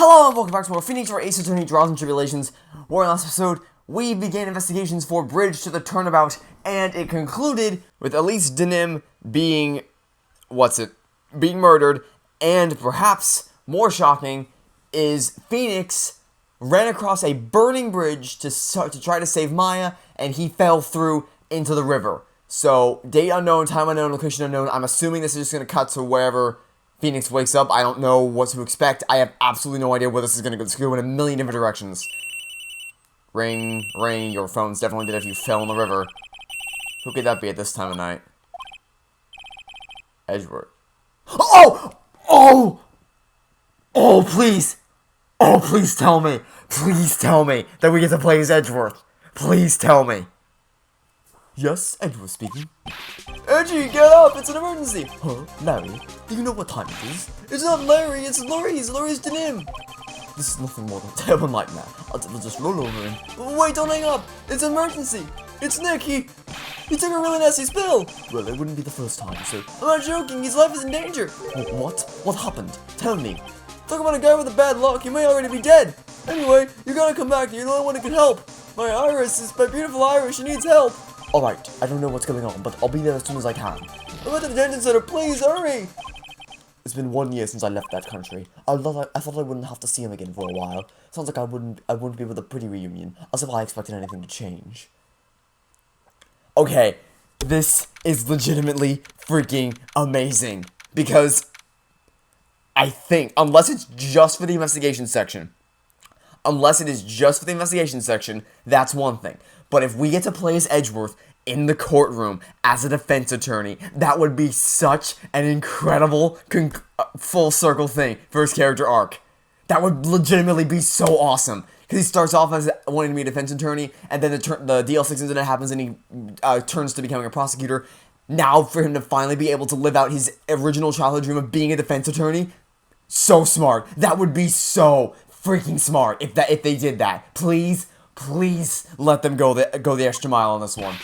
Hello and welcome back to more Phoenix Wright Attorney Trials and Tribulations, where in last episode, we began investigations for Bridge to the Turnabout, and it concluded with at least Denim being, being murdered, and perhaps more shocking, is Phoenix ran across a burning bridge to try to save Maya, and he fell through into the river. So, date unknown, time unknown, location unknown. I'm assuming this is just going to cut to wherever Phoenix wakes up. I don't know what to expect. I have absolutely no idea where this is going to go. It's going to go in a million different directions. Ring, ring, your phone's definitely dead if you fell in the river. Who could that be at this time of night? Edgeworth. Oh! Oh! Oh, please! Oh, please tell me! Please tell me that we get to play as Edgeworth! Please tell me! Yes, Edgeworth speaking. Edgy, get up! It's an emergency! Huh? Larry? Do you know what time it is? It's not Larry, it's Laurie's! Laurie's Denim! This is nothing more than a terrible nightmare. I'll just roll over him. But wait, don't hang up! It's an emergency! It's Nick, he took a really nasty spill! Well, it wouldn't be the first time, so... I'm not joking, his life is in danger! What? What happened? Tell me. Talk about a guy with a bad luck, he may already be dead! Anyway, you gotta come back, you're the only one who can help! My beautiful Iris, she needs help! Alright, I don't know what's going on, but I'll be there as soon as I can. I'm at the detention center, please hurry! It's been 1 year since I left that country. I thought I wouldn't have to see him again for a while. Sounds like I wouldn't be with a pretty reunion, as if I expected anything to change. Okay, this is legitimately freaking amazing. Because I think, unless it's just for the investigation section, that's one thing. But if we get to play as Edgeworth in the courtroom as a defense attorney, that would be such an incredible full circle thing for his character arc. That would legitimately be so awesome. Because he starts off as wanting to be a defense attorney, and then the DL6 incident happens and he turns to becoming a prosecutor. Now for him to finally be able to live out his original childhood dream of being a defense attorney, so smart. That would be so freaking smart if they did that. Please let them go the extra mile on this one.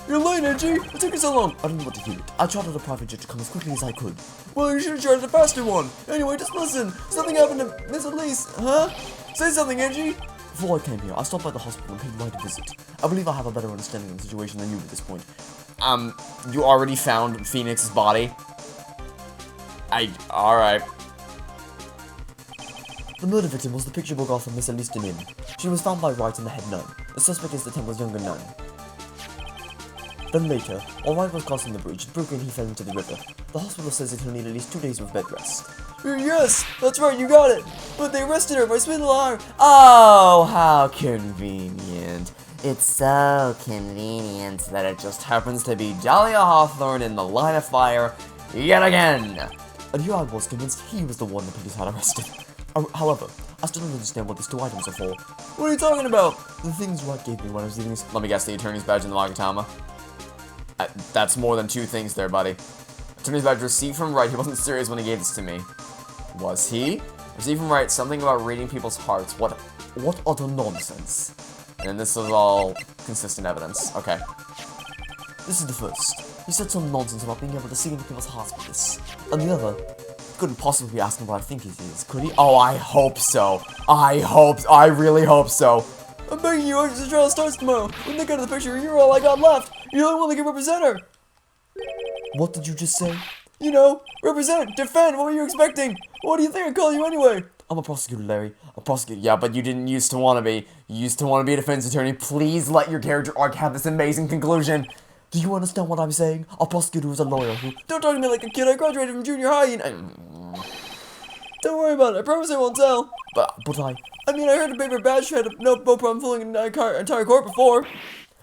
You're late, Edgy. It took you so long. I don't know what to do. I chartered a private jet to come as quickly as I could. Well, you should have chartered a faster one. Anyway, just listen. Something happened to Miss Elise, huh? Say something, Edgy. Before I came here, I stopped by the hospital and paid Wright a visit. I believe I have a better understanding of the situation than you at this point. You already found Phoenix's body? Alright. The murder victim was the picture book author Miss Elise Denim. She was found by Wright in the head nun. The suspect is the temple's younger nun. Then later, while Wright was crossing the bridge, it broke and he fell into the river. The hospital says that he'll need at least 2 days of bed rest. Yes, that's right, you got it! But they arrested her by spitting alarm. Oh, how convenient. It's so convenient that it just happens to be Dahlia Hawthorne in the line of fire yet again. And here I was convinced he was the one the police had arrested. However, I still don't understand what these 2 items are for. What are you talking about? The things Wright gave me when I was leaving. Let me guess, the attorney's badge and the Magatama. That's more than 2 things there, buddy. Attorney's badge received from Wright. He wasn't serious when he gave this to me. Was he? Received from Wright something about reading people's hearts. What utter nonsense. And this is all consistent evidence. Okay. This is the first. He said some nonsense about being able to see into people's hearts with this. And the other, couldn't possibly be asking what I think he is, could he? Oh, I hope so. I really hope so. I'm begging you, the trial starts tomorrow. When they get to the picture, you're all I got left. You're the only one that can represent her. What did you just say? You know, represent, defend, what were you expecting? What do you think I call you anyway? I'm a prosecutor, Larry. A prosecutor, yeah, but you didn't used to want to be. You used to want to be a defense attorney. Please let your character arc have this amazing conclusion. Do you understand what I'm saying? A prosecutor is a lawyer who... Don't talk to me like a kid, I graduated from junior high and... Don't worry about it, I promise I won't tell. But I mean, I heard a paper badge had no problem fooling an entire court before.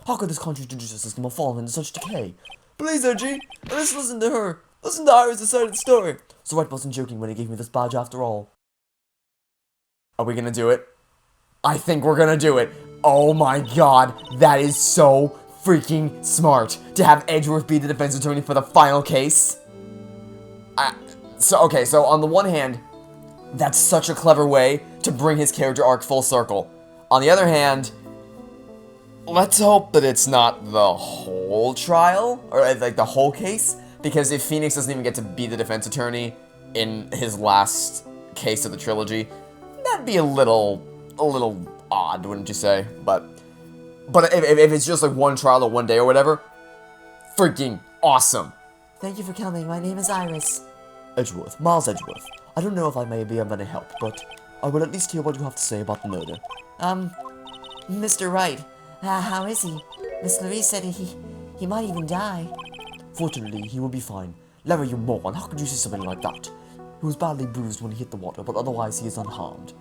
How could this country's judicial system have fallen into such decay? Please, Edgy, let's listen to her. Listen to Iris' side of the story. So Wright wasn't joking when he gave me this badge after all. Are we gonna do it? I think we're gonna do it. Oh my god, that is so freaking smart to have Edgeworth be the defense attorney for the final case. So on the one hand, that's such a clever way to bring his character arc full circle. On the other hand, let's hope that it's not the whole trial, or like the whole case, because if Phoenix doesn't even get to be the defense attorney in his last case of the trilogy, that'd be a little odd, wouldn't you say? But if it's just like one trial or one day or whatever, freaking awesome. Thank you for coming. My name is Iris. Edgeworth, Miles Edgeworth. I don't know if I may be of any help, but I will at least hear what you have to say about the murder. Mr. Wright. How is he? Miss Louise said he might even die. Fortunately, he will be fine. Larry, you moron, how could you say something like that? He was badly bruised when he hit the water, but otherwise he is unharmed.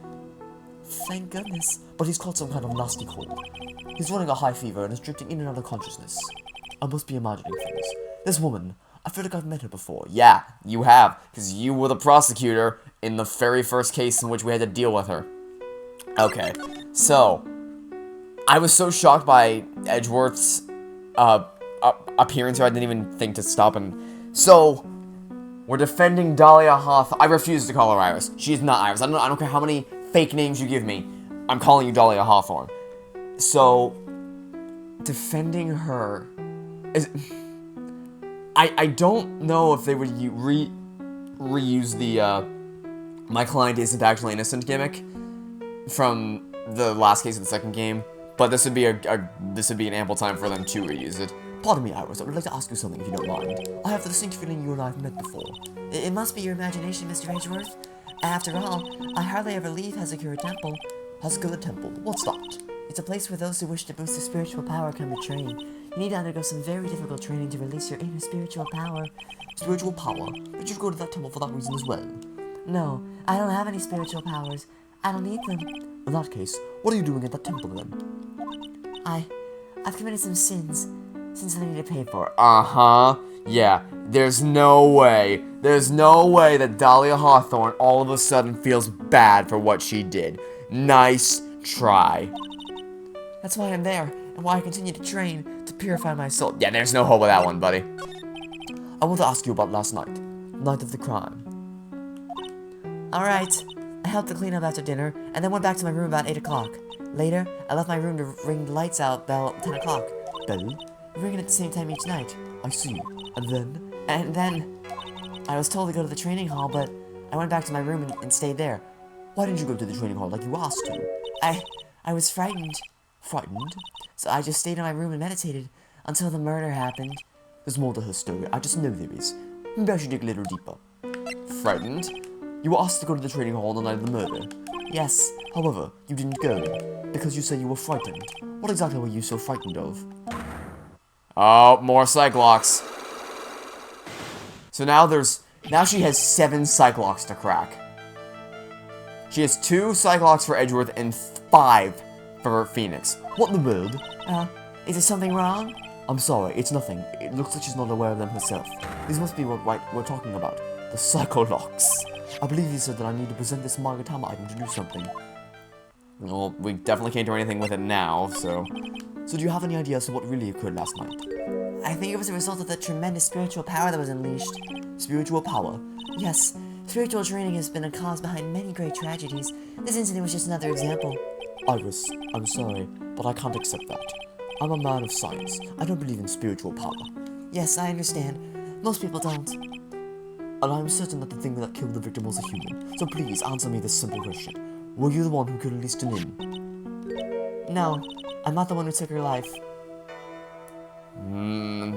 Thank goodness. But he's caught some kind of nasty cold. He's running a high fever and is drifting in and out of consciousness. I must be imagining things. This woman, I feel like I've met her before. Yeah, you have, because you were the prosecutor in the very first case in which we had to deal with her. Okay, so I was so shocked by Edgeworth's appearance here, I didn't even think to stop and... So, we're defending Dahlia Hawthorne. I refuse to call her Iris. She is not Iris. I don't care how many fake names you give me. I'm calling you Dahlia Hawthorne. So, defending her is... I don't know if they would reuse the, my client isn't actually innocent gimmick from the last case of the second game, but this would be an ample time for them to reuse it. Pardon me, Iris, I would like to ask you something if you don't mind. I have the distinct feeling you and I have met before. It must be your imagination, Mr. Edgeworth. After all, I hardly ever leave Hazakura Temple. Hazakura Temple? What's that? It's a place where those who wish to boost their spiritual power come to train. You need to undergo some very difficult training to release your inner spiritual power. Spiritual power? Did you go to that temple for that reason as well? No, I don't have any spiritual powers. I don't need them. In that case, what are you doing at that temple then? I've committed some sins that I need to pay for. Yeah, there's no way that Dahlia Hawthorne all of a sudden feels bad for what she did. Nice try. That's why I'm there, and why I continue to train to purify my soul. Yeah, there's no hope with that one, buddy. I want to ask you about last night. Night of the crime. Alright. I helped to clean up after dinner, and then went back to my room about 8 o'clock. Later, I left my room to ring the lights out bell at 10 o'clock. Bell? Ringing at the same time each night. I see. And then? And then, I was told to go to the training hall, but I went back to my room and stayed there. Why didn't you go to the training hall like you asked to? I was frightened. Frightened? So I just stayed in my room and meditated until the murder happened. There's more to her story. I just know there is. Maybe I should dig a little deeper. Frightened? You were asked to go to the training hall on the night of the murder. Yes. However, you didn't go, because you said you were frightened. What exactly were you so frightened of? Oh, more Cyclocks. So now she has 7 Cyclocks to crack. She has 2 Cyclocks for Edgeworth and 5 for Phoenix. What in the world? Is there something wrong? I'm sorry, it's nothing. It looks like she's not aware of them herself. These must be what we're talking about. The Cyclocks. I believe you said that I need to present this Magatama item to do something. Well, we definitely can't do anything with it now, so... So do you have any idea as to what really occurred last night? I think it was a result of the tremendous spiritual power that was unleashed. Spiritual power? Yes. Spiritual training has been a cause behind many great tragedies. This incident was just another example. Iris, I'm sorry, but I can't accept that. I'm a man of science. I don't believe in spiritual power. Yes, I understand. Most people don't. And I'm certain that the thing that killed the victim was a human. So please, answer me this simple question. Were you the one who killed Lisa Nin? No, I'm not the one who took her life.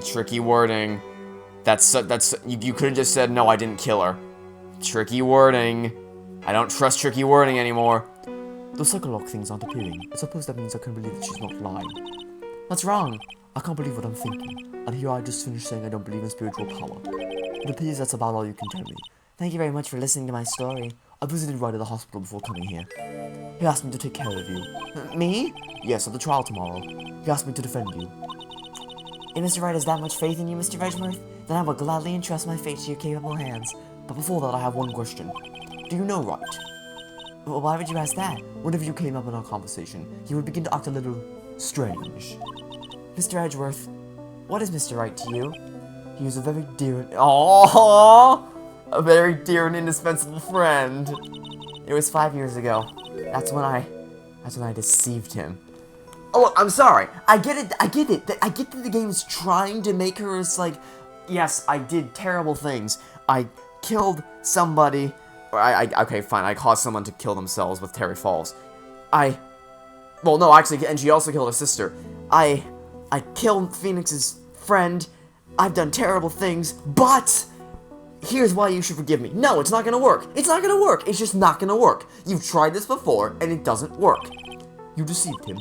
Tricky wording. You could have just said, no, I didn't kill her. Tricky wording. I don't trust tricky wording anymore. Those Cyclock things aren't appearing. I suppose that means I can believe that she's not lying. What's wrong? I can't believe what I'm thinking. And here I just finished saying I don't believe in spiritual power. It appears that's about all you can tell me. Thank you very much for listening to my story. I visited Wright at the hospital before coming here. He asked me to take care of you. Me? Yes, at the trial tomorrow. He asked me to defend you. If Mr. Wright has that much faith in you, Mr. Edgeworth, then I will gladly entrust my fate to your capable hands. But before that, I have one question. Do you know Wright? Well, why would you ask that? Whenever you came up in our conversation, he would begin to act a little strange. Mr. Edgeworth, what is Mr. Wright to you? He is a very dear and... Aww! A very dear and indispensable friend. It was 5 years ago. That's when I deceived him. Oh, look, I'm sorry. I get it. I get that the game is trying to make her as, like... Yes, I did terrible things. I killed somebody Okay, fine, I caused someone to kill themselves with Terry Falls. Well, no, actually, and she also killed her sister. I killed Phoenix's friend. I've done terrible things, but here's why you should forgive me. No, it's not gonna work. It's not gonna work. It's just not gonna work. You've tried this before, and it doesn't work. You deceived him.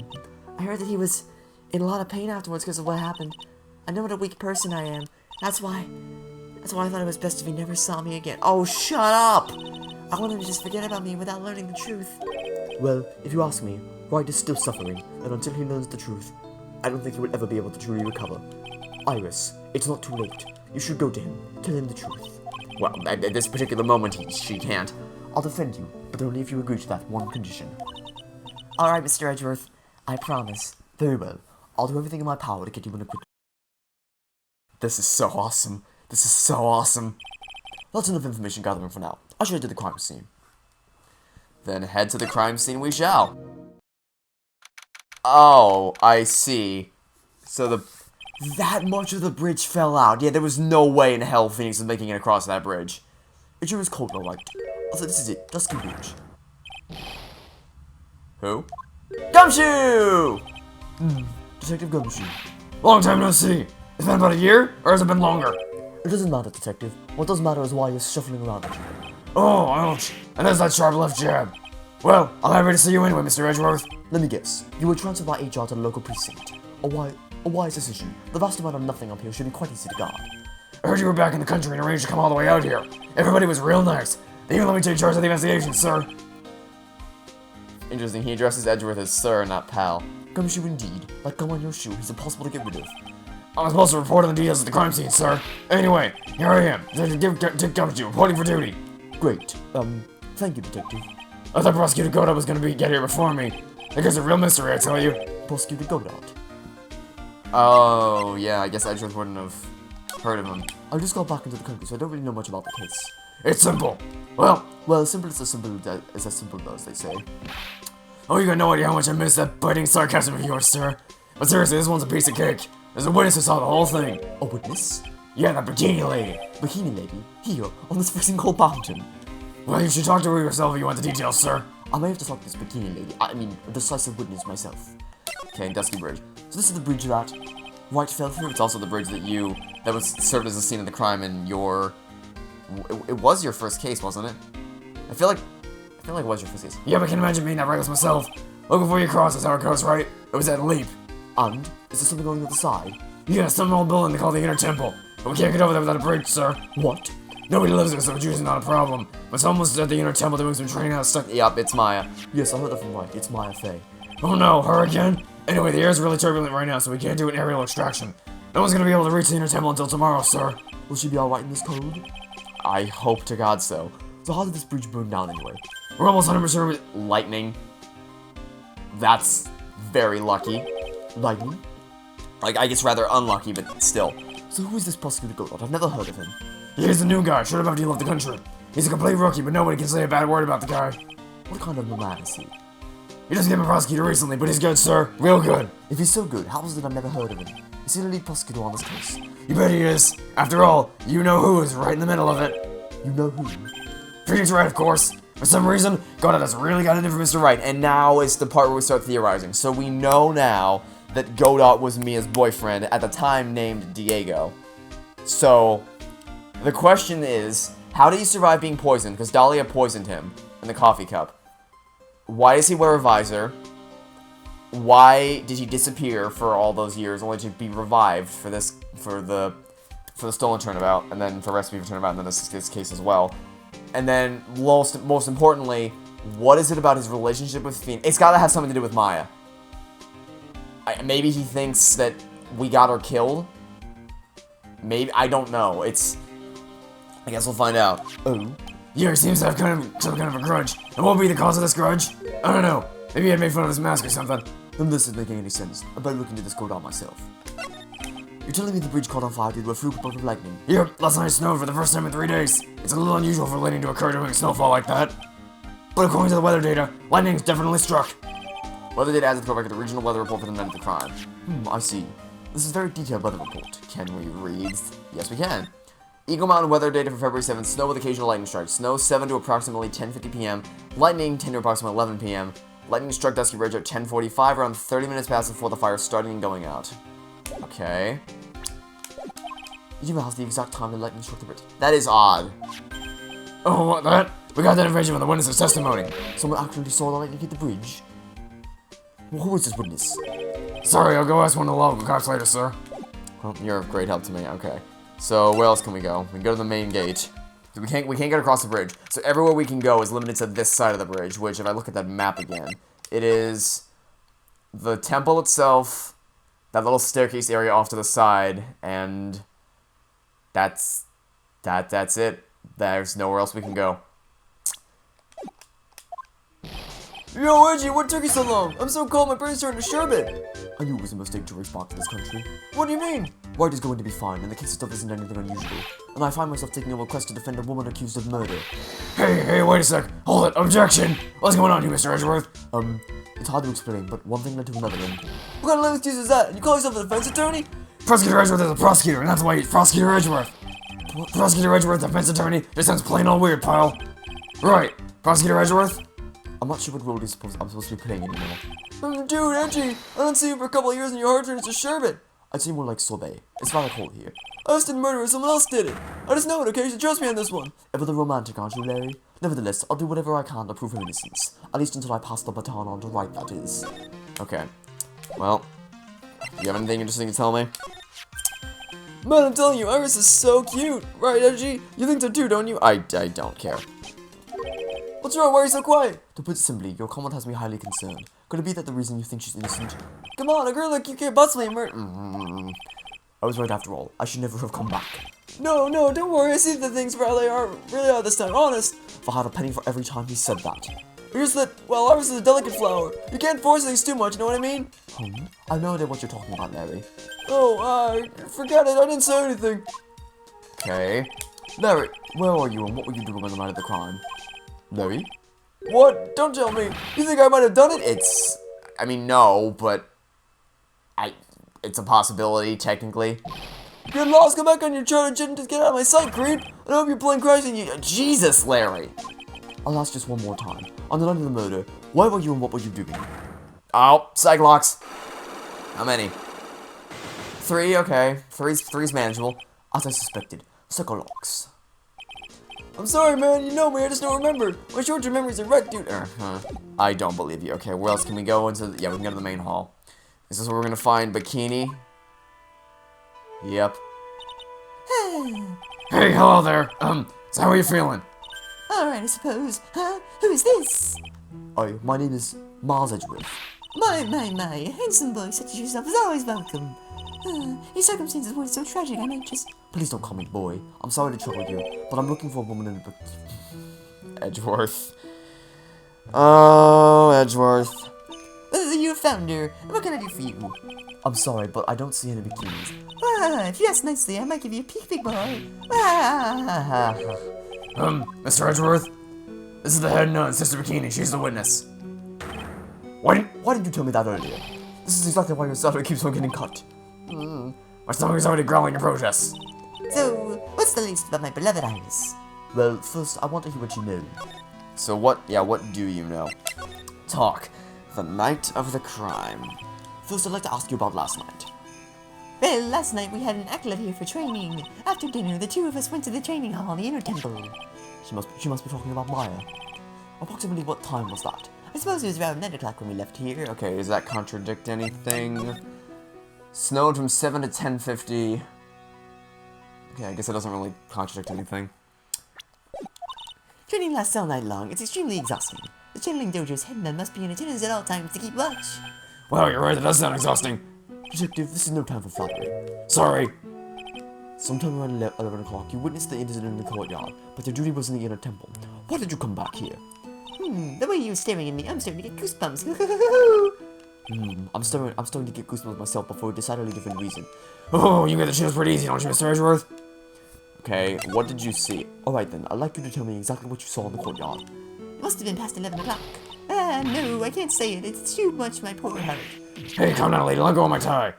I heard that he was in a lot of pain afterwards because of what happened. I know what a weak person I am. That's why I thought it was best if he never saw me again. Oh, shut up! I want him to just forget about me without learning the truth. Well, if you ask me, Wright is still suffering, and until he learns the truth, I don't think he will ever be able to truly recover. Iris, it's not too late. You should go to him. Tell him the truth. Well, at this particular moment, she can't. I'll defend you, but only if you agree to that one condition. Alright, Mr. Edgeworth. I promise. Very well. I'll do everything in my power to get you in a quick... This is so awesome. This is so awesome. That's enough information gathering for now. I'll show you to the crime scene. Then head to the crime scene we shall. Oh, I see. So that much of the bridge fell out. Yeah, there was no way in hell Phoenix was making it across that bridge. It sure is cold, alright. Also, this is it. Dusky Bridge. Who? Gumshoe! Detective Gumshoe. Long time no see. It's been about a year, or has it been longer? It doesn't matter, Detective. What does matter is why you're shuffling around it. Oh, ouch. And there's that sharp left jab. Well, I'm happy to see you anyway, Mr. Edgeworth. Let me guess. You were transferred by HR to the local precinct. A wise decision. The vast amount of nothing up here should be quite easy to guard. I heard you were back in the country and arranged to come all the way out here. Everybody was real nice. They even let me take charge of the investigation, sir. Interesting, he addresses Edgeworth as sir, not pal. Gumshoe indeed. Like gum on your shoe, he's impossible to get rid of. I was supposed to report on the details of the crime scene, sir. Anyway, here I am, Detective Gumshoe, reporting for duty. Great. Thank you, Detective. I thought Prosecutor Godot was gonna get here before me. There's a real mystery, I tell you. Prosecutor Godot. Oh, yeah, I guess Edgeworth wouldn't have heard of him. I just got back into the country, so I don't really know much about the case. It's simple. Well, simple is as simple as they say. Oh, you got no idea how much I miss that biting sarcasm of yours, sir. But seriously, this one's a piece of cake. There's a witness who saw the whole thing. A witness? Yeah, that bikini lady. Bikini lady? Here, on this freezing cold mountain. Well, you should talk to her yourself if you want the details, sir. I may have to talk to this bikini lady. I mean, a decisive witness myself. Okay, Dusky Bridge. So this is the bridge that Wright fell through. It's also the bridge that was served as the scene of the crime in your... It was your first case, wasn't it? I feel like it was your first case. Yeah, but I can imagine being that reckless myself. Look before you cross is how it goes, right? It was that leap. And? Is there something on the other side? Yeah, some old building they call the Inner Temple. But we can't get over there without a bridge, sir. What? Nobody lives there, so it's usually not a problem. But someone's at the Inner Temple doing some training out stuck. Yup, it's Maya. Yes, I heard that from Wright. It's Maya Fey. Oh no, her again? Anyway, the air's really turbulent right now, so we can't do an aerial extraction. No one's gonna be able to reach the Inner Temple until tomorrow, sir. Will she be alright in this cold? I hope to God so. So how did this bridge burn down anyway? We're almost 100% with lightning. That's very lucky. Lightning? Like, I guess rather unlucky, but still. So who is this Prosecutor Godot? I've never heard of him. He's the new guy, showed up after he left the country. He's a complete rookie, but nobody can say a bad word about the guy. What kind of a man is he? He just became a prosecutor recently, but he's good, sir. Real good. If he's so good, how is it I've never heard of him? Is he the lead prosecutor on this case? You bet he is. After all, you know who is right in the middle of it. You know who? Phoenix Wright, of course. For some reason, Godot has really got it in for Mr. Wright. And now is the part where we start theorizing. So we know now that Godot was Mia's boyfriend, at the time named Diego. So, the question is, how did he survive being poisoned? Because Dahlia poisoned him in the coffee cup. Why does he wear a visor? Why did he disappear for all those years, only to be revived for the stolen turnabout, and then for recipe for turnabout, and then this case as well? And then, most importantly, what is it about his relationship with Phoenix? It's gotta have something to do with Maya. Maybe he thinks that we got her killed? Maybe, I don't know. I guess we'll find out. Oh? Yeah, he seems to have some kind of a grudge. And what would be the cause of this grudge? I don't know. Maybe he had made fun of his mask or something. Then this isn't making any sense. I better look into this code out myself. You're telling me the bridge caught on fire due to a fluke bolt of lightning? Yep, last night snowed for the first time in 3 days. It's a little unusual for lightning to occur during snowfall like that. But according to the weather data, lightning's definitely struck. Weather data as it's the regional weather report for the night of the crime. I see. This is a very detailed weather report. Can we read? Yes, we can. Eagle Mountain weather data for February 7th. Snow with occasional lightning strikes. Snow 7 to approximately 10:50 p.m. Lightning 10 to approximately 11 p.m. Lightning struck Dusky Ridge at 10:45, around 30 minutes past before the fire starting and going out. Okay. You know the exact time the lightning struck the bridge. That is odd. Oh, what, that? We got that information from the witness's testimony. Someone actually saw the lightning hit the bridge? Well, who is this witness? Sorry, I'll go ask one of the local cops later, sir. Well, you're of great help to me. Okay. So, where else can we go? We can go to the main gate. We can't get across the bridge. So everywhere we can go is limited to this side of the bridge, which, if I look at that map again, it is the temple itself, that little staircase area off to the side, and that's it. There's nowhere else we can go. Yo, Edgy, what took you so long? I'm so cold, my brain's turning to sherbet. I knew it was a mistake to race back to this country. What do you mean? Wright is going to be fine, and the case itself isn't anything unusual. And I find myself taking a quest to defend a woman accused of murder. Hey, wait a sec. Hold it. Objection. What's going on here, Mr. Edgeworth? It's hard to explain, but one thing led to another and... What kind of lame excuse is that? You call yourself a defense attorney? Prosecutor Edgeworth is a prosecutor, and that's why he's Prosecutor Edgeworth. Prosecutor Edgeworth, defense attorney, just sounds plain old weird, pal. Right, Prosecutor Edgeworth? I'm not sure what role I'm supposed to be playing anymore. Dude, Edgy, I don't see you for a couple of years and your heart turns to sherbet. I'd say more like sorbet. It's rather cold here. I just didn't murder her, someone else did it. I just know it, okay? You should trust me on this one. Ever the romantic, aren't you, Larry? Nevertheless, I'll do whatever I can to prove her innocence. At least until I pass the baton on to Wright, that is. Okay. Well, do you have anything interesting to tell me? Man, I'm telling you, Iris is so cute. Right, Edgy? You think so too, don't you? I don't care. What's wrong? Why are you so quiet? To put it simply, your comment has me highly concerned. Could it be that the reason you think she's innocent? Come on, a girl like you can't bust me and I was right after all. I should never have come back. No, don't worry. I see the things for how they really are this time. Honest. If I had a penny for every time he said that. Here's that, well, Iris is a delicate flower. You can't force things too much, you know what I mean? I have no idea what you're talking about, Larry. Oh, forget it. I didn't say anything. Okay. Larry, where are you and what were you doing on the night of the crime? Larry? What? Don't tell me. You think I might have done it? I mean, no, but it's a possibility, technically. Get lost, come back on your charter and just get out of my sight, creep. I hope you're playing Christ and you... Jesus, Larry. I'll ask just one more time. On the night of the murder, where were you and what were you doing? Oh, psych locks. How many? 3, okay. Three's manageable. As I suspected, psycho locks. I'm sorry, man. You know me. I just don't remember. My short-term memories are wrecked, dude. I don't believe you. Okay, where else can we go into? Yeah, we can go to the main hall. Is this where we're gonna find Bikini? Yep. Hey, hello there. So how are you feeling? Alright, I suppose. Who is this? Oh, my name is Miles Edgeworth. My, a handsome boy such as yourself is always welcome. Your circumstances weren't so tragic, I might just... Please don't call me boy. I'm sorry to trouble you, but I'm looking for a woman in a... Edgeworth. Oh, Edgeworth. You found her. What can I do for you? I'm sorry, but I don't see any bikinis. If you ask nicely, I might give you a peek, big boy. Mr. Edgeworth? This is the head nun, Sister Bikini. She's the witness. Why didn't you tell me that earlier? This is exactly why your salary keeps on getting cut. My stomach is already growling in protest. So, what's the latest about my beloved Iris? Well, first, I want to hear what you know. So what do you know? Talk. The night of the crime. First, I'd like to ask you about last night. Well, last night we had an acolyte here for training. After dinner, the two of us went to the training hall in the inner temple. She must be talking about Maya. Approximately what time was that? I suppose it was around 9 o'clock when we left here. Okay, does that contradict anything? Snowed from 7 to 10:50. Okay, I guess it doesn't really contradict anything. Training lasts all night long. It's extremely exhausting. The channeling dojo's head nun must be in attendance at all times to keep watch. Wow, you're right. That does sound exhausting. Detective, this is no time for flattery. Sorry. Sometime around 11 o'clock, you witnessed the incident in the courtyard, but your duty was in the inner temple. Why did you come back here? The way you were staring at me, I'm starting to get goosebumps. I'm starting to get goosebumps myself, but for a decidedly different reason. Oh, you get the chills pretty easy, don't you, Mr. Edgeworth? Okay, what did you see? Alright then, I'd like you to tell me exactly what you saw in the courtyard. It must have been past 11 o'clock. No, I can't say it. It's too much my poor heart. Hey, calm down, lady. Let go of my tie.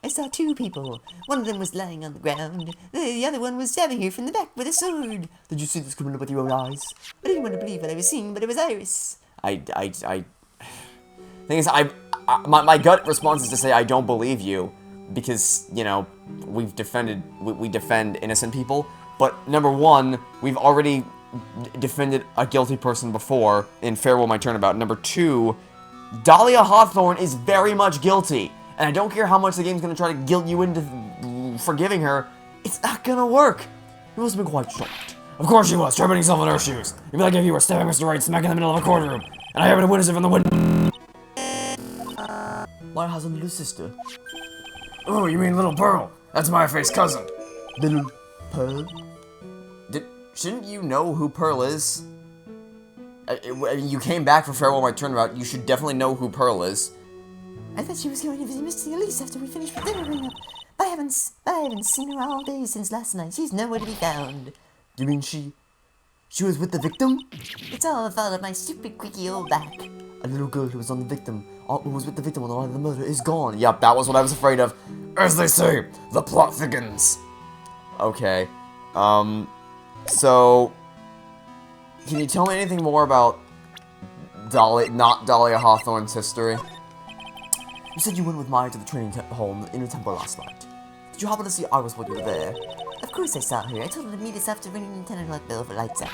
I saw two people. One of them was lying on the ground. The other one was stabbing her from the back with a sword. Did you see this criminal with your own eyes? I didn't want to believe what I was seeing, but it was Iris. Thing is, my gut response is to say I don't believe you, because, you know, we defend innocent people, but number one, we've already defended a guilty person before in Farewell My Turnabout. Number two, Dahlia Hawthorne is very much guilty, and I don't care how much the game's gonna try to guilt you into forgiving her, it's not gonna work. You must have been quite shocked. Of course she was. Try putting yourself in her shoes. You'd be like if you were stabbing Mr. Wright smack in the middle of a courtroom, and I happened to witness it from the window. Maya has a little sister. Oh, you mean Little Pearl? That's my face cousin. Little Pearl? Shouldn't you know who Pearl is? You came back for Farewell My Turnabout, you should definitely know who Pearl is. I thought she was going to visit Mr. Elise after we finished with dinner ring up. I haven't seen her all day since last night. She's nowhere to be found. You mean she was with the victim? It's all the fault of my stupid quickie old back. A little girl who was with the victim on the night of the murder is gone. Yep, that was what I was afraid of. As they say, the plot thickens. Okay. So, can you tell me anything more about Dahlia Hawthorne's history? You said you went with Maya to the training hall in the temple last night. Did you happen to see Iris while you were there? Of course I saw her. I told her to meet us after ringing Lieutenant Luck Bell for lights out.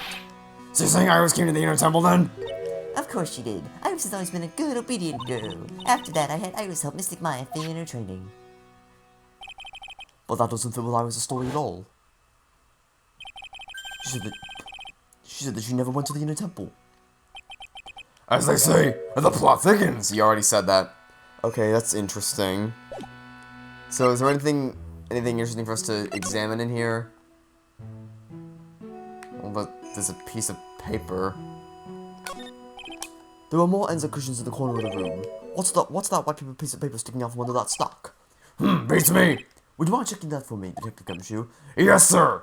So you're saying Iris came to the inner temple then? Of course she did. Iris has always been a good, obedient girl. After that, I had Iris help Mystic Maya in her training. But that doesn't fit with Iris' story at all. She said that she never went to the inner temple. As they say, the plot thickens. You already said that. Okay, that's interesting. So, is there anything interesting for us to examine in here? Well, but there's a piece of paper. There are more ends of cushions in the corner of the room. What's that white piece of paper sticking out from under that stock? Beats me. Would you mind checking that for me, Detective Gumshoe? Yes, sir.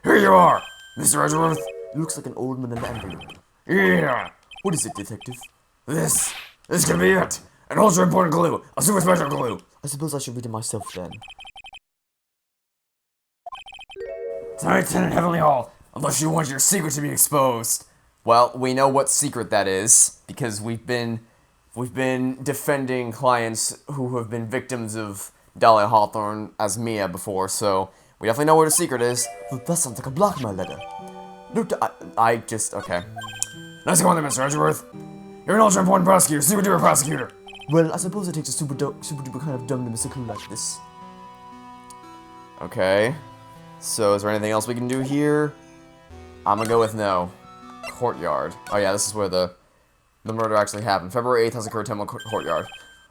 Here you are, Mr. Edgeworth. It looks like an old man in an envelope. Yeah. What is it, Detective? This could be it. An ultra important clue. A super special clue. I suppose I should read it myself then. Tonight's in Heavenly Hall, unless you want your secret to be exposed. Well, we know what secret that is, because we've been defending clients who have been victims of Dahlia Hawthorne as Mia before, so we definitely know where the secret is. But that sounds like a blackmail letter. Look, okay. Nice going there, Mr. Edgeworth. You're an ultra important prosecutor, super duper prosecutor. Well, I suppose it takes a super duper kind of dumb to miss a clue like this. Okay. So, is there anything else we can do here? I'm gonna go with no. Courtyard. Oh yeah, this is where the murder actually happened. February 8th has occurred Temple Courtyard.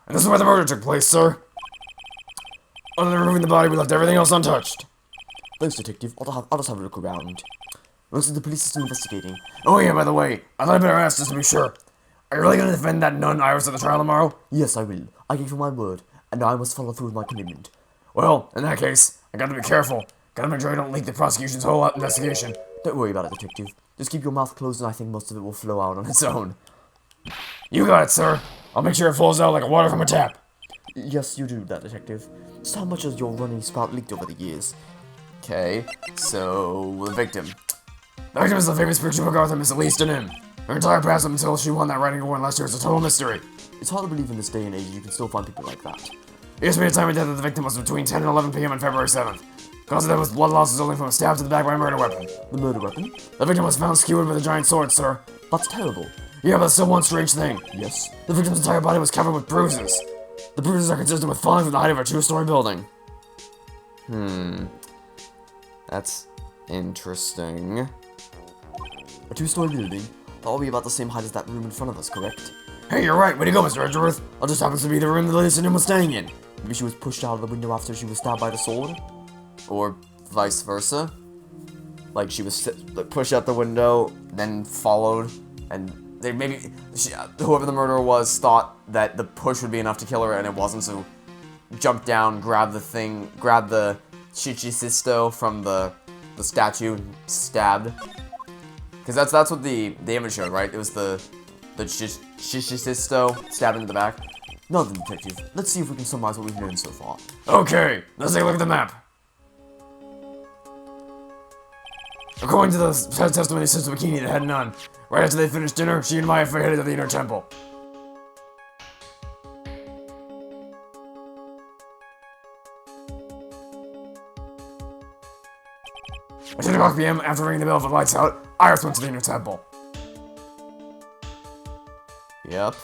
And this is where the murder took place, sir. Other than removing the body, we left everything else untouched. Thanks, Detective. I'll just have a look around. Looks like the police is still investigating. Oh yeah, by the way, I thought I'd better ask just to be sure. Are you really gonna defend that nun Iris at the trial tomorrow? Yes, I will. I gave you my word, and I must follow through with my commitment. Well, in that case, I gotta be careful. Gotta make sure I don't leak the prosecution's whole investigation. Don't worry about it, Detective. Just keep your mouth closed and I think most of it will flow out on its own. You got it, sir. I'll make sure it flows out like water from a tap. Yes, you do that, Detective. Just how much has your running spout leaked over the years? Okay, so the victim. The victim is the famous spiritual book author Miss Elise Denim. Her entire past up until she won that writing award last year is a total mystery. It's hard to believe in this day and age you can still find people like that. The estimated time of death of the victim was between 10 and 11 p.m. on February 7th. Cause of death was blood loss resulting from a stab to the back by a murder weapon. The murder weapon? The victim was found skewered with a giant sword, sir. That's terrible. Yeah, but that's still one strange thing. Yes? The victim's entire body was covered with bruises. The bruises are consistent with falling from the height of a two-story building. That's interesting. A two-story building? That will be about the same height as that room in front of us, correct? Hey, you're right. Way to go, Mr. Edgeworth. That just happens to be the room the lady was staying in. Maybe she was pushed out of the window after she was stabbed by the sword? Or vice versa? Like she was pushed out the window, then followed, and whoever the murderer was thought that the push would be enough to kill her, and it wasn't, so jumped down, grabbed the Shishisisto from the statue, and stabbed. Because that's what the image showed, right? It was the Shishisisto stabbed into the back. Now then, detective, let's see if we can summarize what we've learned so far. Okay, let's take a look at the map. According to the testimony of Sister Bikini that had none, right after they finished dinner, she and Maya headed to the inner temple. At 10 o'clock p.m., after ringing the bell for the lights out, Iris went to the inner temple. Yep.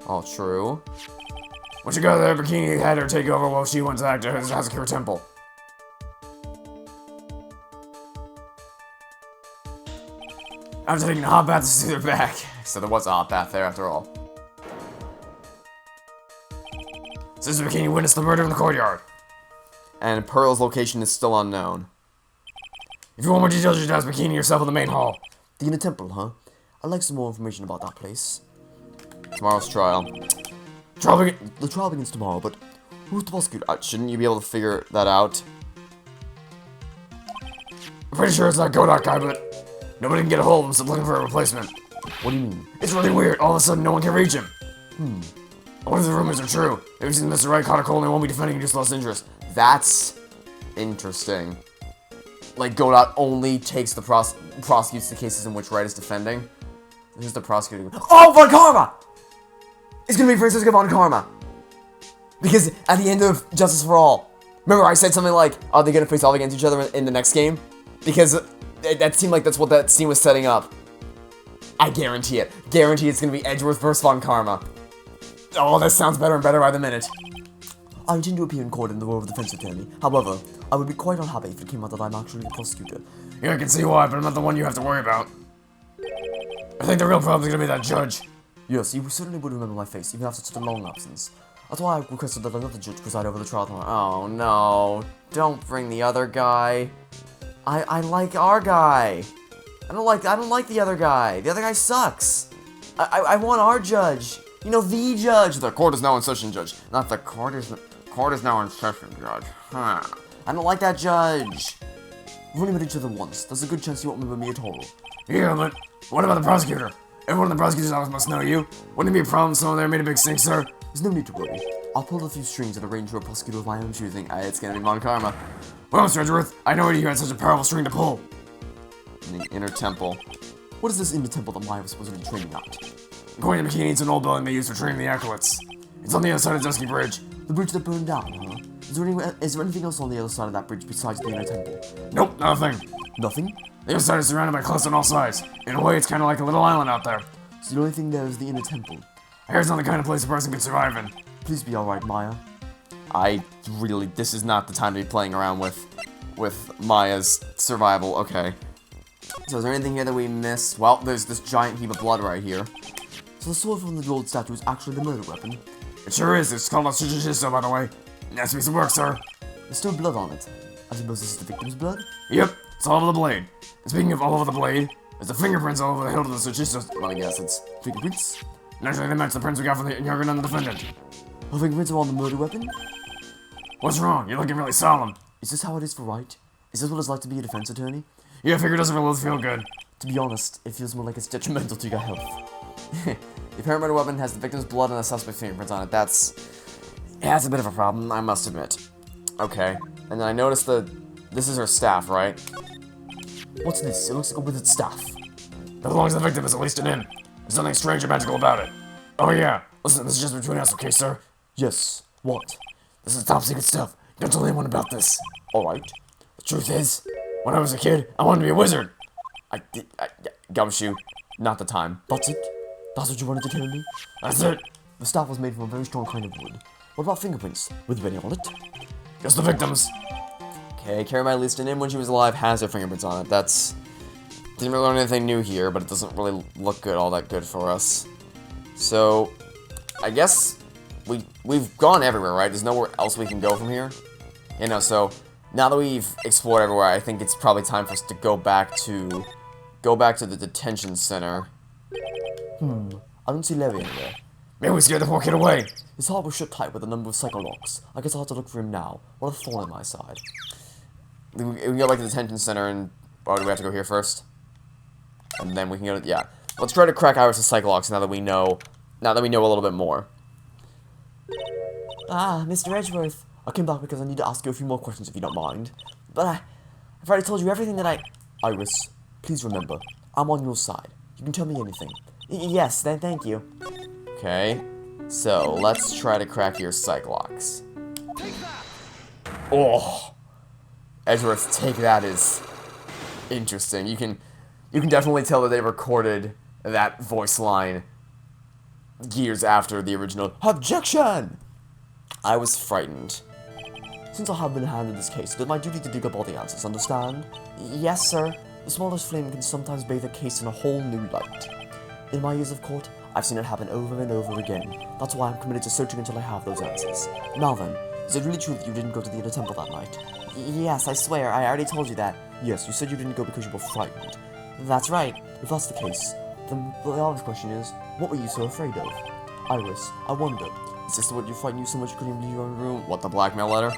All true. When she got there, Bikini had her take over while she went back to his Hazakura temple. After taking a hot bath to see their back. So there was a hot bath there after all. Sister Bikini witnessed the murder in the courtyard. And Pearl's location is still unknown. If you want more details, you should ask Bikini yourself in the main hall. The inner temple, huh? I'd like some more information about that place. Tomorrow's trial. The trial begins tomorrow, but who's the prosecutor? Shouldn't you be able to figure that out? I'm pretty sure it's that Godot guy, but nobody can get a hold of him, so I'm looking for a replacement. What do you mean? It's really weird. All of a sudden, no one can reach him. I wonder if the rumors are true. Maybe Mr. Wright caught a cold and won't be defending and just lost interest. That's interesting. Like, Godot only takes the prosecutes the cases in which Wright is defending. This is the prosecutor. Oh, Von Karma! It's gonna be Francisco Von Karma. Because at the end of Justice for All, remember I said something like, are they gonna face off against each other in the next game? Because that seemed like that's what that scene was setting up. I guarantee it. Guarantee it's gonna be Edgeworth versus Von Karma. Oh, this sounds better and better by the minute. I intend to appear in court in the role of defense attorney. However, I would be quite unhappy if it came out that I'm actually the prosecutor. Yeah, I can see why, but I'm not the one you have to worry about. I think the real problem is gonna be that judge. Yes, you certainly would remember my face, even after such a long absence. That's why I requested that another judge preside over the trial tomorrow. Oh no, don't bring the other guy. I like our guy. I don't like the other guy. The other guy sucks. I want our judge. You know, the judge. The court is now in session, judge. Not the court is now in session, judge. Huh. I don't like that judge. We've only met each other once. There's a good chance you won't remember me at all. Yeah, but what about the prosecutor? Everyone in the prosecutor's office must know you. Wouldn't it be a problem if someone there made a big stink, sir? There's no need to worry. I'll pull a few strings and arrange for a prosecutor of my own choosing. It's gonna be Von Karma. Well, Mr. Edgeworth, I know you had such a powerful string to pull. In the inner temple. What is this inner temple that Maya was supposed to be training at? According to Bikini, it's an old building they use for training the acolytes. It's on the other side of Dusky Bridge. The bridge that burned down, huh? Is there anything else on the other side of that bridge besides the inner temple? Nope, nothing. Nothing? The other side is surrounded by cliffs on all sides. In a way, it's kind of like a little island out there. So the only thing there is the inner temple. I hear it's not the kind of place a person can survive in. Please be alright, Maya. This is not the time to be playing around with Maya's survival. Okay. So is there anything here that we missed? Well, there's this giant heap of blood right here. So the sword from the gold statue is actually the murder weapon? It sure is. It's called a Shijiso, by the way. Nice piece of work, sir. There's still blood on it. I suppose this is the victim's blood? Yep, it's all over the blade. And speaking of all over the blade, there's the fingerprints all over the hilt of the Shijiso. Well, I guess it's fingerprints. Naturally, they match the prints we got from the younger nun, the defendant. Her fingerprints are on the murder weapon? What's wrong? You're looking really solemn. Is this how it is for Wright? Is this what it's like to be a defense attorney? Yeah, I figure it doesn't really feel good. To be honest, it feels more like it's detrimental to your health. The apparent murder weapon has the victim's blood and the suspect's fingerprints on it. That's a bit of a problem, I must admit. Okay, and then I noticed this is her staff, right? What's this? It looks like a withered staff. That belongs to the victim, is at least an in. There's nothing strange or magical about it. Oh yeah, listen, this is just between us, okay, sir? Yes. What? This is top secret stuff. Don't tell anyone about this. Alright. The truth is, when I was a kid, I wanted to be a wizard. Gumshoe, not the time. That's it? That's what you wanted to tell me? That's it. The staff was made from a very strong kind of wood. What about fingerprints? Were there any on it? Just the victims. Okay, Carrie Mae leased an in when she was alive has her fingerprints on it. Didn't really learn anything new here, but it doesn't really look all that good for us. So, I guess we've gone everywhere, right? There's nowhere else we can go from here. You know, so now that we've explored everywhere, I think it's probably time for us to go back to the detention center. I don't see Larry anywhere. Maybe we scared the poor kid away. His heart was shut tight with a number of psycho-locks. I guess I'll have to look for him now. What a thorn in my side. We can go back to the detention center and... Oh, do we have to go here first? And then we can go to... Yeah. Let's try to crack Iris' psycho-locks now that we know a little bit more. Ah, Mr. Edgeworth. I came back because I need to ask you a few more questions if you don't mind. But I've already told you everything that I... Iris, please remember, I'm on your side. You can tell me anything. Yes, then thank you. Okay, so let's try to crack your psych locks. Oh, Edgeworth, take that is interesting. You can definitely tell that they recorded that voice line years after the original objection. I was frightened. Since I have been handed this case, it is my duty to dig up all the answers, understand? Yes, sir. The smallest flame can sometimes bathe a case in a whole new light. In my years of court, I've seen it happen over and over again. That's why I'm committed to searching until I have those answers. Now then, is it really true that you didn't go to the inner temple that night? Yes, I swear, I already told you that. Yes, you said you didn't go because you were frightened. That's right. If that's the case, then the obvious question is, what were you so afraid of? Iris, I wonder, is this what you frightened you so much you couldn't even leave your own room? What, the blackmail letter?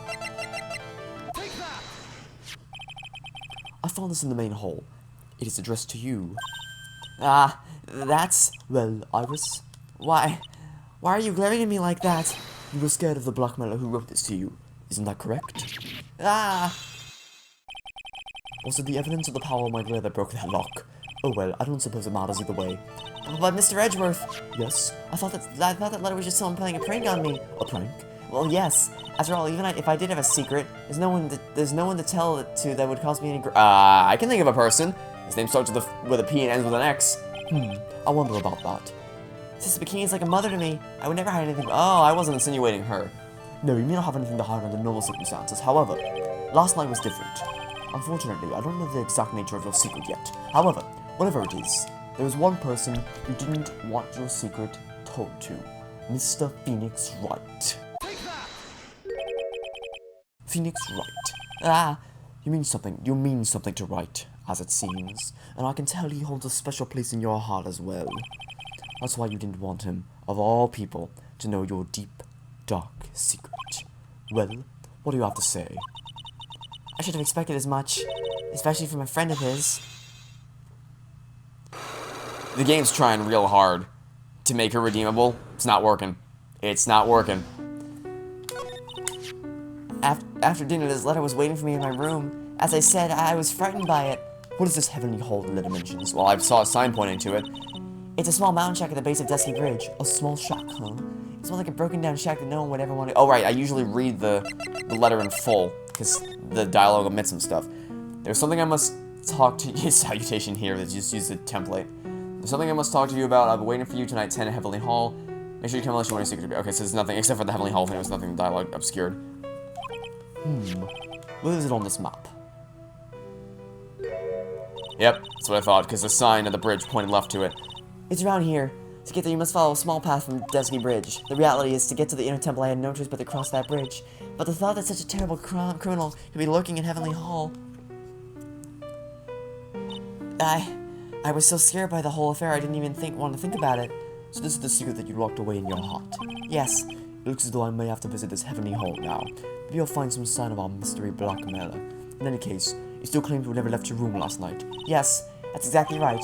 I found this in the main hall. It is addressed to you. Ah, that's... Well, Iris, Why are you glaring at me like that? you were scared of the blackmailer who wrote this to you. Isn't that correct? Ah! Was it the evidence of the power of my glare that broke that lock? Oh well, I don't suppose it matters either way. But Mr. Edgeworth, Yes? I thought that letter was just someone playing a prank on me. A prank? Well, yes. After all, even if I did have a secret, there's no one to tell it to that would cause me any I can think of a person. His name starts with a P and ends with an X. I wonder about that. Sister Bikini's like a mother to me. I would never hide anything. Oh, I wasn't insinuating her. No, you may not have anything to hide under normal circumstances. However, last night was different. Unfortunately, I don't know the exact nature of your secret yet. However, whatever it is, there was one person you didn't want your secret told to. Mr. Phoenix Wright. Phoenix Wright. Ah, You mean something to Wright, as it seems. And I can tell he holds a special place in your heart as well. That's why you didn't want him, of all people, to know your deep, dark secret. Well, what do you have to say? I should have expected as much, especially from a friend of his. The game's trying real hard to make her redeemable. It's not working. It's not working. After dinner, this letter was waiting for me in my room. As I said, I was frightened by it. What is this heavenly hall the letter mentions? Well, I saw a sign pointing to it. It's a small mountain shack at the base of Dusky Bridge. A small shack, huh? It's more like a broken down shack that no one would ever want to... Oh, right, I usually read the letter in full, because the dialogue omits some stuff. There's something I must talk to you... Salutation here, let's just use the template. There's something I must talk to you about. I've been waiting for you tonight, 10 at Heavenly Hall. Make sure you come unless you want your secret to be... Okay, so there's nothing, except for the Heavenly Hall thing, there's nothing dialogue obscured. Where is it on this map? Yep, that's what I thought, because the sign at the bridge pointed left to it. It's around here. To get there, you must follow a small path from Dusky Bridge. The reality is, to get to the inner temple, I had no choice but to cross that bridge. But the thought that such a terrible criminal could be lurking in Heavenly Hall... I was so scared by the whole affair, I didn't even want to think about it. So this is the secret that you locked away in your heart. Yes. It looks as though I may have to visit this Heavenly Hall now. Maybe I'll find some sign of our mystery blackmailer. In any case, you still claim to have never left your room last night. Yes, that's exactly right.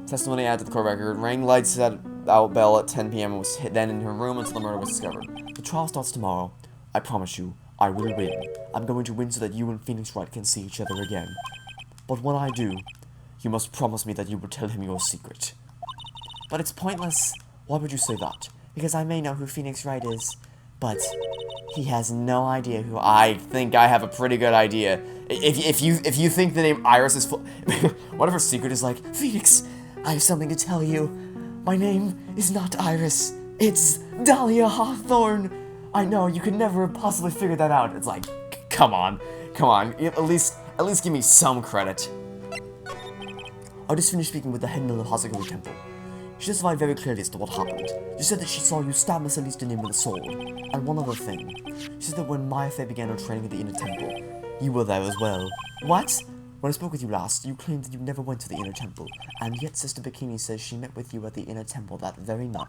Testimony added to the court record. Rang lights out bell at 10 p.m. and was then in her room until the murder was discovered. The trial starts tomorrow. I promise you, I will win. I'm going to win so that you and Phoenix Wright can see each other again. But when I do, you must promise me that you will tell him your secret. But it's pointless. Why would you say that? Because I may know who Phoenix Wright is, but he has no idea who I think I have a pretty good idea. If you think the name Iris is full... what if her secret is like, Phoenix, I have something to tell you. My name is not Iris. It's Dahlia Hawthorne. I know, you could never possibly figure that out. It's like, come on. At least give me some credit. I just finished speaking with the head of the Hasekuri Temple. She testified very clearly as to what happened. She said that she saw you stab Miss Alistair with a sword. And one other thing. She said that when Maya Fey began her training at the Inner Temple, you were there as well. What? When I spoke with you last, you claimed that you never went to the Inner Temple, and yet Sister Bikini says she met with you at the Inner Temple that very night.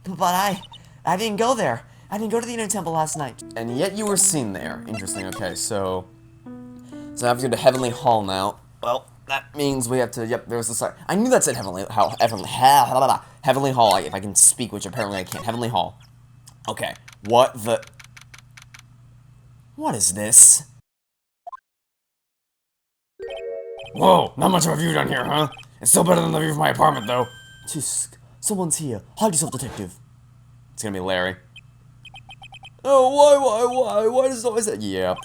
But I didn't go there. I didn't go to the Inner Temple last night. And yet you were seen there. Interesting, okay, so I have to go to Heavenly Hall now. Well, that means we have to, yep, there's the sign. I knew that said Heavenly Hall. Heavenly Hall, if I can speak, which apparently I can't. Heavenly Hall. Okay, what the... What is this? Whoa, not much of a view down here, huh? It's still better than the view of my apartment, though. Tisk, someone's here. Hide yourself, detective. It's gonna be Larry. Oh, why does it always that? Yeah.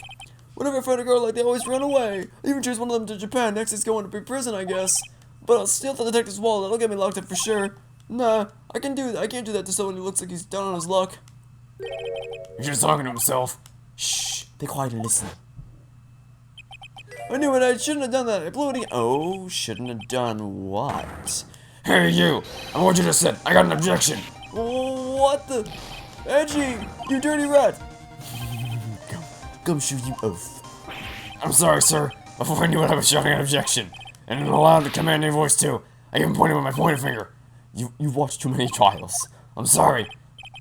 Whenever I find a girl like they always run away. I even chased one of them to Japan. Next he's going to big prison, I guess. But I'll steal the detective's wallet. That'll get me locked up for sure. Nah, I can't do that to someone who looks like he's down on his luck. He's just talking to himself. Shh, be quiet and listen. I knew it, I shouldn't have done that. I blew it again. Oh, shouldn't have done what? Hey, you! I want you to sit. I got an objection. What the? Edgy, you dirty rat. Gumshoe, you oaf. I'm sorry, sir. Before I knew it, I was shouting an objection. And in a loud, commanding voice, too. I even pointed with my pointer finger. You've watched too many trials. I'm sorry.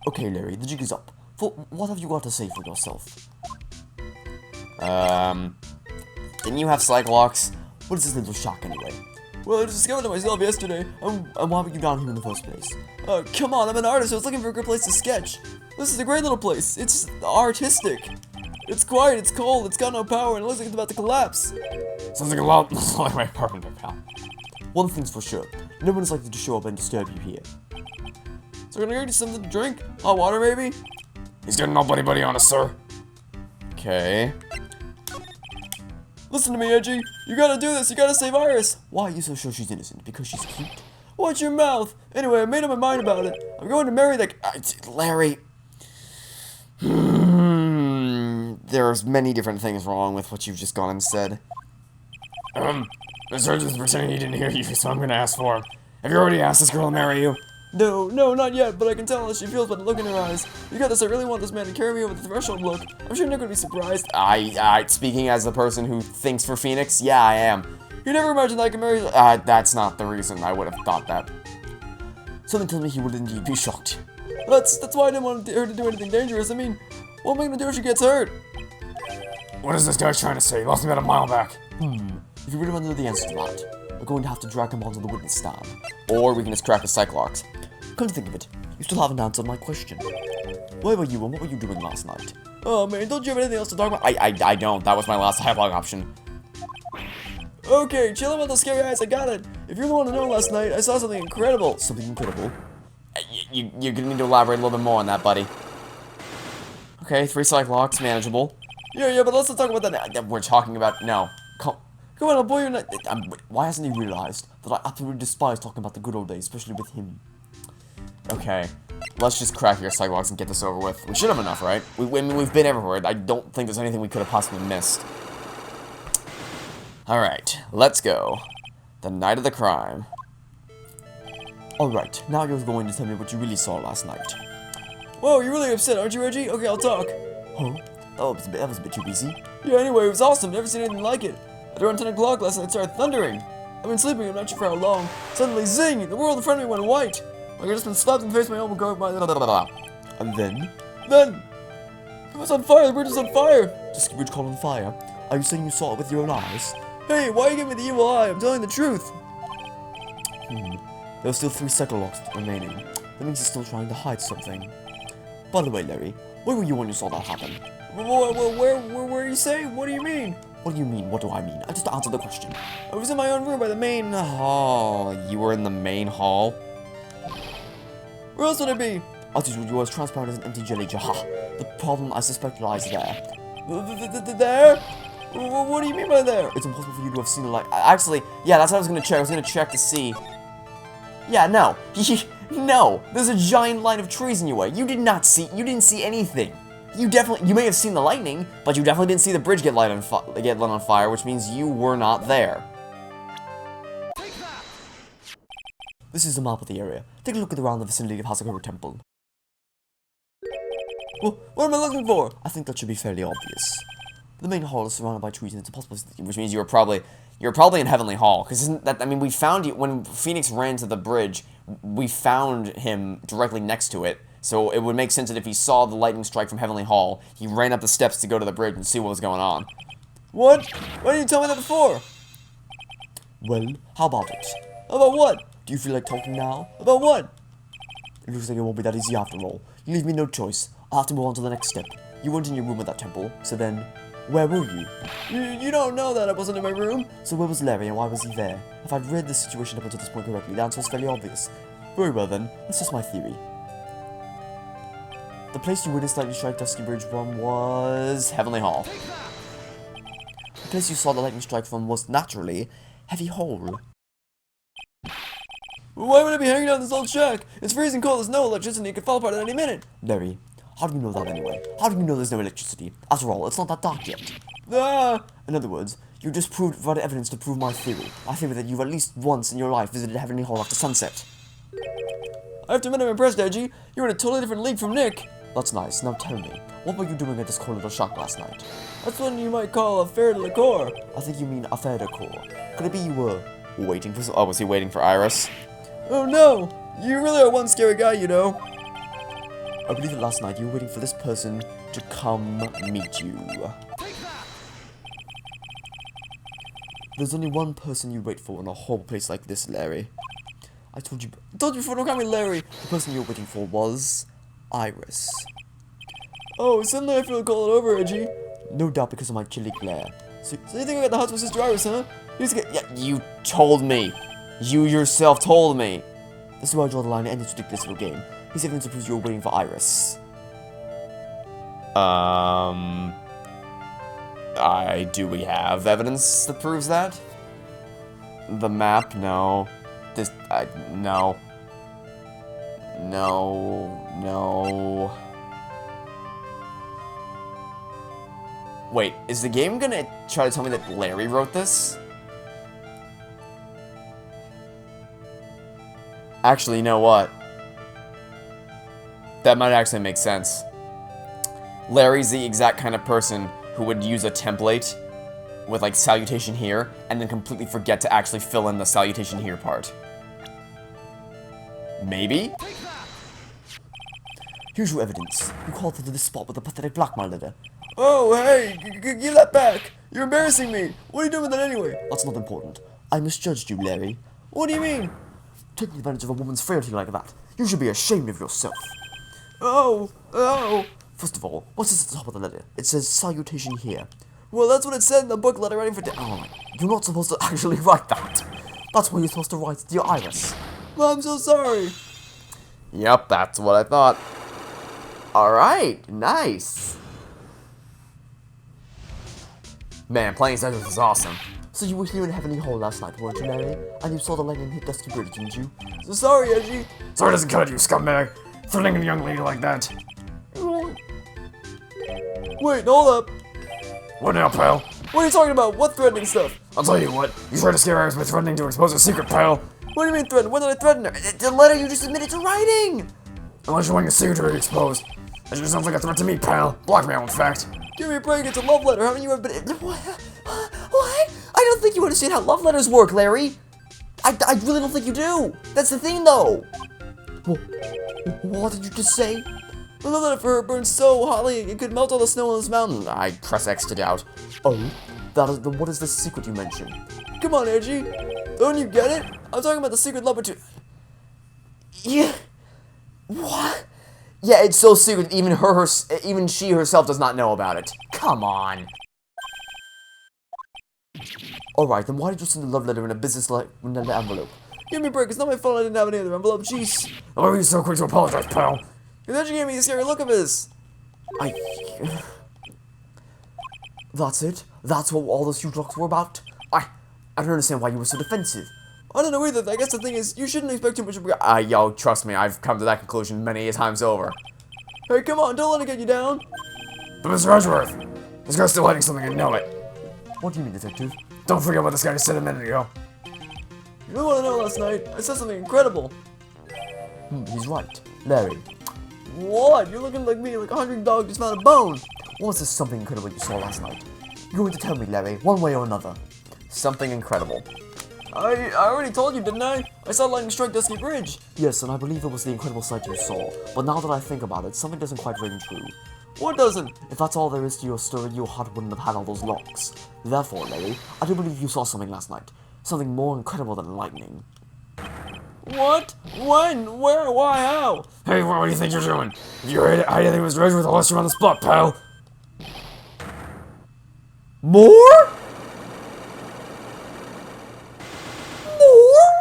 Okay, Larry, the jig is up. What have you got to say for yourself? Didn't you have Cyclops? What is this little shock anyway? Well, I just discovered it myself yesterday. And why were you down here in the first place? Come on, I'm an artist. I was looking for a good place to sketch. This is a great little place. It's artistic. It's quiet, it's cold, it's got no power, and it looks like it's about to collapse. Sounds like a lot like my apartment, pal. One thing's for sure. No one is likely to show up and disturb you here. So we're gonna get you something to drink? Hot water, maybe? He's getting all buddy-buddy on us, sir. Okay. Listen to me, Edgy. You gotta do this. You gotta save Iris. Why are you so sure she's innocent? Because she's cute? Watch your mouth. Anyway, I made up my mind about it. I'm going to marry that... Larry. There's many different things wrong with what you've just gone and said. The surgeon's pretending he didn't hear you, so I'm gonna ask for him. Have you already asked this girl to marry you? No, not yet, but I can tell how she feels by the look in her eyes. You got this, I really want this man to carry me over the threshold look. I'm sure you're not gonna be surprised. Speaking as the person who thinks for Phoenix, yeah, I am. You never imagined I could marry... That's not the reason I would have thought that. Something tells me he would indeed be shocked. That's why I didn't want her to do anything dangerous. I mean, what am I gonna do if she gets hurt? What is this guy trying to say? He lost me about a mile back. If you really want to know the answer to that, we're going to have to drag him onto the witness stand. Or we can just crack his Cyclops. Come to think of it, you still haven't answered my question. Where were you and what were you doing last night? Oh man, don't you have anything else to talk about? I don't. That was my last dialogue option. Okay, chill about those scary eyes, I got it. If you really want to know last night, I saw something incredible. Something incredible? You're gonna need to elaborate a little bit more on that, buddy. Okay, 3 Cyclops, manageable. Yeah, but let's not talk about that now. We're talking about... No. Come on, I'll blow your night. Why hasn't he realized that I absolutely despise talking about the good old days, especially with him? Okay, let's just crack your Cyclops and get this over with. We should have enough, right? I mean, we've been everywhere. I don't think there's anything we could have possibly missed. Alright, let's go. The night of the crime. Alright, now you're going to tell me what you really saw last night. Whoa, you're really upset, aren't you, Reggie? Okay, I'll talk. Huh? That was a bit too busy. Yeah, anyway, it was awesome. Never seen anything like it. At around 10 o'clock last night, it started thundering. I've been sleeping, I'm not sure for how long. Suddenly, zing! The world in front of me went white. Like I just been slapped in the face by my own guard by And then? Then! It was on fire, the bridge was on fire! Just the bridge caught on fire? Are you saying you saw it with your own eyes? Hey, why are you giving me the evil eye? I'm telling the truth! There are still 3 Cyclops remaining. That means he's still trying to hide something. By the way, Larry, where were you when you saw that happen? Where you say? What do you mean? What do you mean? What do I mean? I just answered the question. I was in my own room by the main hall. You were in the main hall? Where else would I be? I told you you were as transparent as an empty jelly jar. The problem, I suspect, lies there. There? What do you mean by there? It's impossible for you to have seen the light. Actually, yeah, that's what I was gonna check. I was gonna check to see. Yeah, no. No! There's a giant line of trees in your way. You didn't see anything. You may have seen the lightning, but you definitely didn't see the bridge get lit on fire, which means you were not there. This is a map of the area. Take a look around the vicinity of Hasakura Temple. Well, what am I looking for? I think that should be fairly obvious. The main hall is surrounded by trees and it's impossible to... Which means you were probably in Heavenly Hall. Because isn't that... I mean, we found you... When Phoenix ran to the bridge, we found him directly next to it. So it would make sense that if he saw the lightning strike from Heavenly Hall, he ran up the steps to go to the bridge and see what was going on. What? Why didn't you tell me that before? Well, how about it? About what? Do you feel like talking now? About what? It looks like it won't be that easy after all. You leave me no choice. I'll have to move on to the next step. You weren't in your room at that temple, so then, where were you? You don't know that I wasn't in my room. So where was Larry and why was he there? If I'd read the situation up until this point correctly, the answer was fairly obvious. Very well then, that's just my theory. The place you witnessed lightning strike Dusky Bridge from was Heavenly Hall. The place you saw the lightning strike from was, naturally, Heavy Hole. Why would I be hanging out in this old shack? It's freezing cold, there's no electricity, it could fall apart at any minute. Larry, how do you know that anyway? How do you know there's no electricity? After all, it's not that dark yet. In other words, you just provided evidence to prove my theory. My theory that you've at least once in your life visited Heavenly Hall after sunset. I have to admit I'm impressed, Edgy. You're in a totally different league from Nick. That's nice. Now tell me, what were you doing at this cool little shack last night? That's what you might call a fair de decor. I think you mean a fair decor. Could it be you were waiting for... Oh, was he waiting for Iris? Oh no! You really are one scary guy, you know. I believe that last night you were waiting for this person to come meet you. There's only one person you wait for in a whole place like this, Larry. I told you before, don't call me Larry. The person you were waiting for was Iris. Oh, suddenly I feel cold over, Edgy. No doubt because of my chilly glare. So you think I got the hots with Sister Iris, huh? Yeah, you told me. You yourself told me. This is where I draw the line to end this ridiculous little game. Here's evidence to prove you were waiting for Iris. Do we have evidence that proves that? The map? No. This, no. No. Wait, is the game gonna try to tell me that Larry wrote this? Actually, you know what? That might actually make sense. Larry's the exact kind of person who would use a template with, like, salutation here, and then completely forget to actually fill in the salutation here part. Maybe? Here's your evidence. You called to this spot with a pathetic blackmail letter. Oh, hey! Give that back! You're embarrassing me! What are you doing with that anyway? That's not important. I misjudged you, Larry. What do you mean? Taking advantage of a woman's frailty like that. You should be ashamed of yourself. Oh! First of all, what's this at the top of the letter? It says salutation here. Well, that's what it said in the book letter writing for Oh, you're not supposed to actually write that. That's what you're supposed to write, dear Iris. Well, I'm so sorry. Yep, that's what I thought. Alright, nice. Man, playing Edgeworth was awesome. So you were here in Heavenly Hall last night, weren't you, Larry? And you saw the lightning hit Dusky Bridge, didn't you? So sorry, Edgy. Sorry doesn't cut you, scumbag. Threatening a young lady like that. Wait, hold up. What now, pal? What are you talking about? What threatening stuff? I'll tell you what. You tried to scare Iris by threatening to expose a secret, pal. What do you mean threaten? When did I threaten her? The letter you just admitted to writing! Unless you're wanting a secret to be exposed. That just sounds like a threat to me, pal. Blackmail, in fact. Give me a break, it's a love letter. Haven't you ever been... What? I don't think you understand how love letters work, Larry. I really don't think you do. That's the thing, though. What did you just say? The love letter for her burned so hotly it could melt all the snow on this mountain. I press X to doubt. Oh? What is the secret you mentioned? Come on, Edgy. Don't you get it? I'm talking about the secret love between... Yeah. What? Yeah, it's so secret, even she herself does not know about it. Come on. Alright, then why did you send the love letter in a business-like envelope? Give me a break, it's not my fault I didn't have any other envelope, jeez. Why were you so quick to apologize, pal? Because you gave me a scary look of this. That's it? That's what all those huge talks were about? I don't understand why you were so defensive. I don't know either. I guess the thing is, you shouldn't expect too much of a... Yo, trust me, I've come to that conclusion many times over. Hey, come on, don't let it get you down. But Mr. Edgeworth, this guy's still hiding something and know it. What do you mean, detective? Don't forget what this guy just said a minute ago. You really want to know last night? I said something incredible. He's right. Larry. What? You're looking like me, like a hungry dog just found a bone. What was this something incredible you saw last night? You're going to tell me, Larry, one way or another. Something incredible. I already told you, didn't I? I saw lightning strike Dusky Bridge. Yes, and I believe it was the incredible sight you saw. But now that I think about it, something doesn't quite ring true. What doesn't? If that's all there is to your story, your heart wouldn't have had all those locks. Therefore, Larry, I do believe you saw something last night. Something more incredible than lightning. What? When? Where? Why? How? Hey, what do you think you're doing? If you hide anything with Edgeworth, I'll let you on the spot, pal. More? More?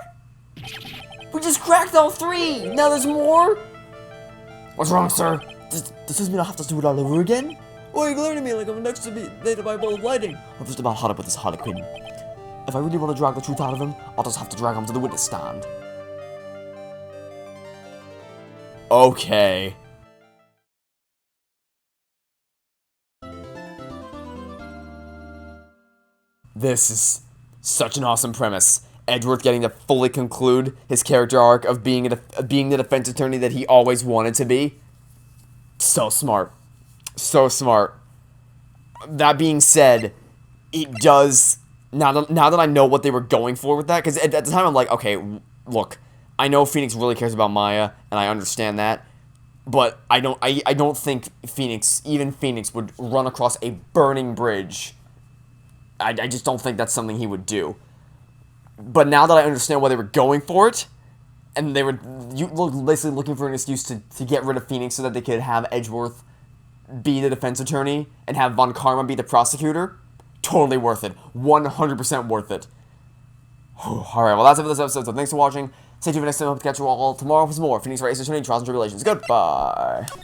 We just cracked all 3. Now there's more? What's wrong, sir? Does this mean I have to do it all over again? Why are you glaring at me like I'm next to be made by a ball of lightning? I'm just about hot up with this Harlequin. If I really want to drag the truth out of him, I'll just have to drag him to the witness stand. Okay. This is such an awesome premise. Edgeworth getting to fully conclude his character arc of being the defense attorney that he always wanted to be. So smart. So smart. That being said, it does... Now that I know what they were going for with that, because at the time I'm like, okay, look, I know Phoenix really cares about Maya, and I understand that, but I don't think even Phoenix would run across a burning bridge. I just don't think that's something he would do. But now that I understand why they were going for it, and they were basically looking for an excuse to get rid of Phoenix so that they could have Edgeworth be the defense attorney and have Von Karma be the prosecutor, totally worth it. 100% worth it. Alright, well that's it for this episode, so thanks for watching. Stay tuned for next time. I hope to catch you all tomorrow for some more Phoenix Wright, Attorney Trials and Tribulations. Goodbye.